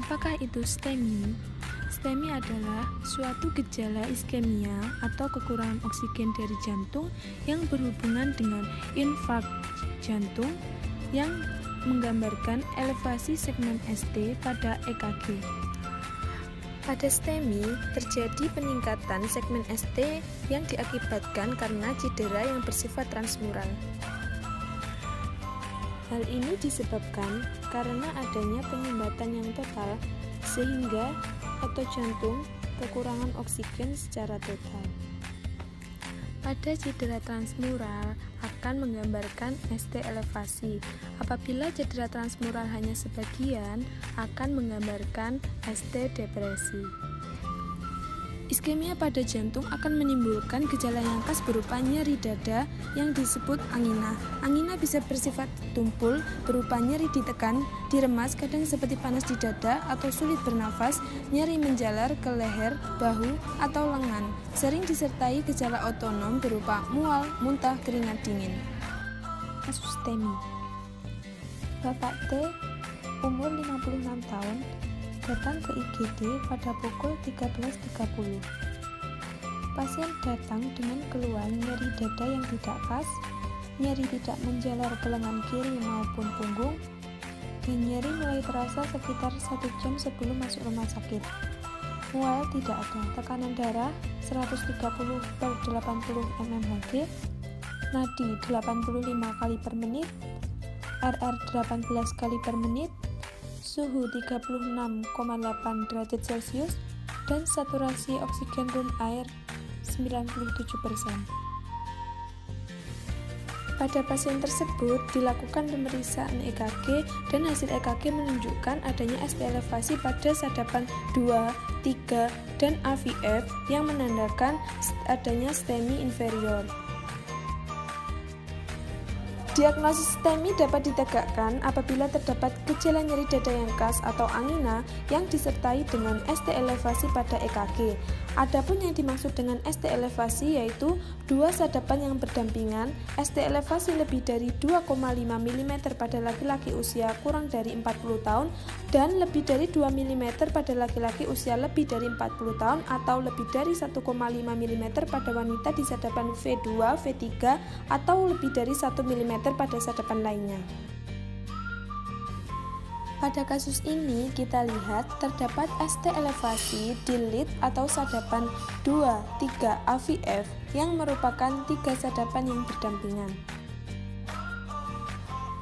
Apakah itu STEMI? STEMI adalah suatu gejala iskemia atau kekurangan oksigen dari jantung yang berhubungan dengan infark jantung yang menggambarkan elevasi segmen ST pada EKG. Pada STEMI, terjadi peningkatan segmen ST yang diakibatkan karena cedera yang bersifat transmural. Hal ini disebabkan karena adanya penyumbatan yang total sehingga otot jantung kekurangan oksigen secara total. Pada cedera transmural akan menggambarkan ST elevasi. Apabila cedera transmural hanya sebagian, akan menggambarkan ST depresi. Iskemia pada jantung akan menimbulkan gejala yang khas berupa nyeri dada yang disebut angina. Angina bisa bersifat tumpul, berupa nyeri ditekan, diremas, kadang seperti panas di dada atau sulit bernafas, nyeri menjalar ke leher, bahu, atau lengan. Sering disertai gejala otonom berupa mual, muntah, keringat dingin. Kasus STEMI. Bapak T, umur 56 tahun, datang ke IGD pada pukul 13.30. Pasien datang dengan keluhan nyeri dada yang tidak khas, nyeri tidak menjalar ke lengan kiri maupun punggung, dan nyeri mulai terasa sekitar 1 jam sebelum masuk rumah sakit. Mual tidak ada, tekanan darah 130/80 mmHg, nadi 85 kali per menit, RR 18 kali per menit, suhu 36,8 derajat Celcius, dan saturasi oksigen room air 97%. Pada pasien tersebut dilakukan pemeriksaan EKG dan hasil EKG menunjukkan adanya ST elevasi pada sadapan 2, 3, dan AVF yang menandakan adanya STEMI inferior. Diagnosis STEMI dapat ditegakkan apabila terdapat gejala nyeri dada yang khas atau angina yang disertai dengan ST elevasi pada EKG. Adapun yang dimaksud dengan ST elevasi yaitu dua sadapan yang berdampingan, ST elevasi lebih dari 2,5 mm pada laki-laki usia kurang dari 40 tahun dan lebih dari 2 mm pada laki-laki usia lebih dari 40 tahun atau lebih dari 1,5 mm pada wanita di sadapan V2, V3 atau lebih dari 1 mm pada sadapan lainnya. Pada kasus ini kita lihat terdapat ST elevasi di lid atau sadapan 2, 3 AVF yang merupakan 3 sadapan yang berdampingan.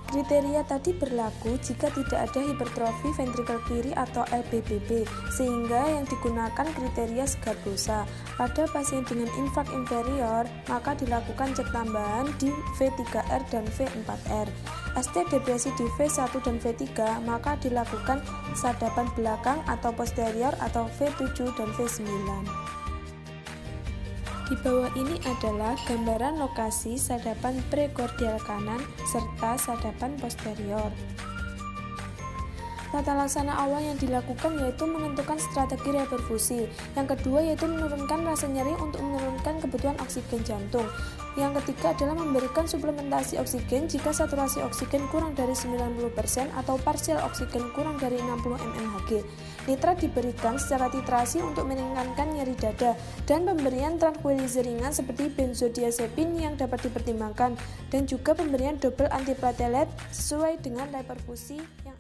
Kriteria tadi berlaku jika tidak ada hipertrofi ventrikel kiri atau LVBB, sehingga yang digunakan kriteria Sgarbosa. Pada pasien dengan infark inferior, maka dilakukan cek tambahan di V3R dan V4R. ST depresi di V1 dan V3, maka dilakukan sadapan belakang atau posterior atau V7 dan V9. Di bawah ini adalah gambaran lokasi sadapan prekordial kanan serta sadapan posterior. Tata laksana awal yang dilakukan yaitu menentukan strategi reperfusi. Yang kedua yaitu menurunkan rasa nyeri untuk menurunkan kebutuhan oksigen jantung. Yang ketiga adalah memberikan suplementasi oksigen jika saturasi oksigen kurang dari 90% atau parsial oksigen kurang dari 60 mmHg. Nitrat diberikan secara titrasi untuk meringankan nyeri dada dan pemberian tranquilizer ringan seperti benzodiazepin yang dapat dipertimbangkan dan juga pemberian double antiplatelet sesuai dengan reperfusi yang